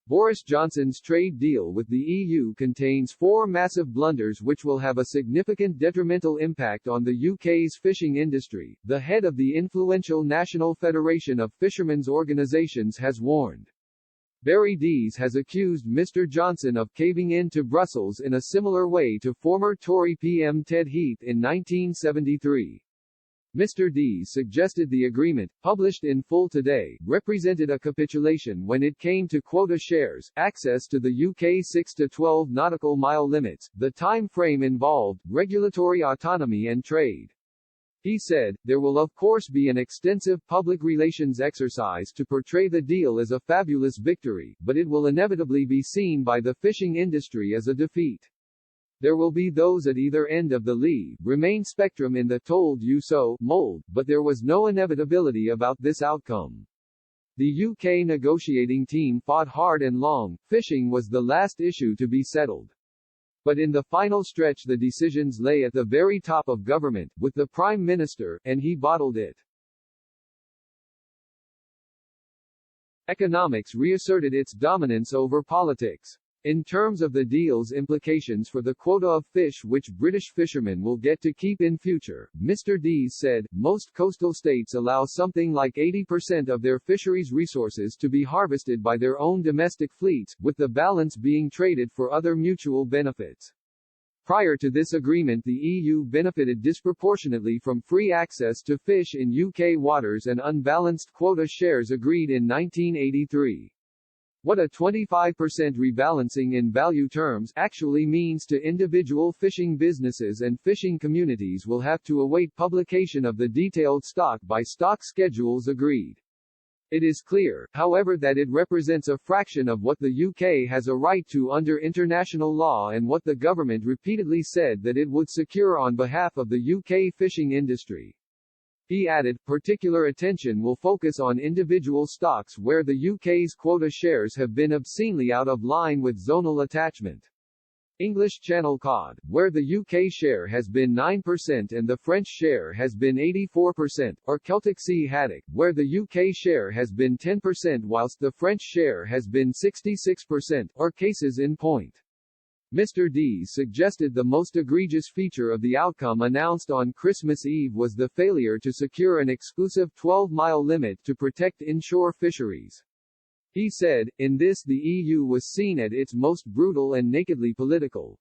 Boris Johnson's trade deal with the EU contains four massive blunders which will have a significant detrimental impact on the UK's fishing industry, the head of the influential National Federation of Fishermen's Organisations has warned. Barry Dees has accused Mr Johnson of caving in to Brussels in a similar way to former Tory PM Ted Heath in 1973. Mr. Dees suggested the agreement, published in full today, represented a capitulation when it came to quota shares, access to the UK 6 to 12 nautical mile limits, the time frame involved, regulatory autonomy and trade. He said, there will of course be an extensive public relations exercise to portray the deal as a fabulous victory, but it will inevitably be seen by the fishing industry as a defeat. There will be those at either end of the leave remain spectrum in the told you so mold, but there was no inevitability about this outcome. The UK negotiating team fought hard and long, fishing was the last issue to be settled. But in the final stretch the decisions lay at the very top of government, with the Prime Minister, and he bottled it. Economics reasserted its dominance over politics. In terms of the deal's implications for the quota of fish which British fishermen will get to keep in future, Mr. Dees said, most coastal states allow something like 80% of their fisheries resources to be harvested by their own domestic fleets, with the balance being traded for other mutual benefits. Prior to this agreement the EU benefited disproportionately from free access to fish in UK waters and unbalanced quota shares agreed in 1983. What a 25% rebalancing in value terms actually means to individual fishing businesses and fishing communities will have to await publication of the detailed stock-by-stock schedules agreed. It is clear, however, that it represents a fraction of what the UK has a right to under international law and what the government repeatedly said that it would secure on behalf of the UK fishing industry. He added, particular attention will focus on individual stocks where the UK's quota shares have been obscenely out of line with zonal attachment. English Channel cod, where the UK share has been 9% and the French share has been 84%, or Celtic Sea haddock, where the UK share has been 10% whilst the French share has been 66%, are cases in point. Mr. Dees suggested the most egregious feature of the outcome announced on Christmas Eve was the failure to secure an exclusive 12-mile limit to protect inshore fisheries. He said, in this the EU was seen at its most brutal and nakedly political.